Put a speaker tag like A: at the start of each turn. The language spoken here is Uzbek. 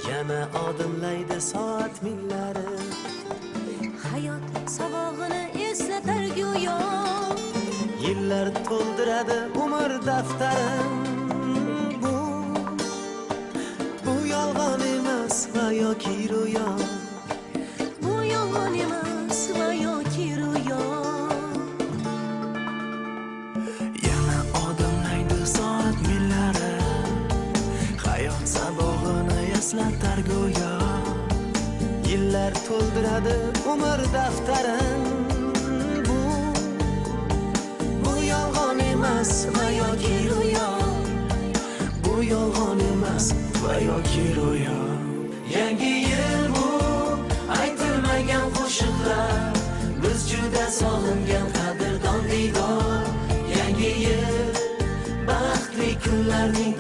A: yana odimlaydi soat millari.
B: Hayot sabog'ini eslatar go'yo.
A: Yillar to'ldiradi umr daftarim. Bu yolg'on emas va yoki ro'yo.
B: Bu yolg'on emas va yoki ro'yo.
A: Yana odimlaydi soat millari. Hayot sabog'ini eslatar go'yo. Yillar to'ldiradi umr daftarim. Bu yolg'on emas va yoki ro'yo. Bu yolg'on emas va yoki ro'yo. Yangi yil bu aytilmagan qo'shiqlar. Biz juda sog'ingan qadrdon diydor. Yangi yil baxtli kunlarning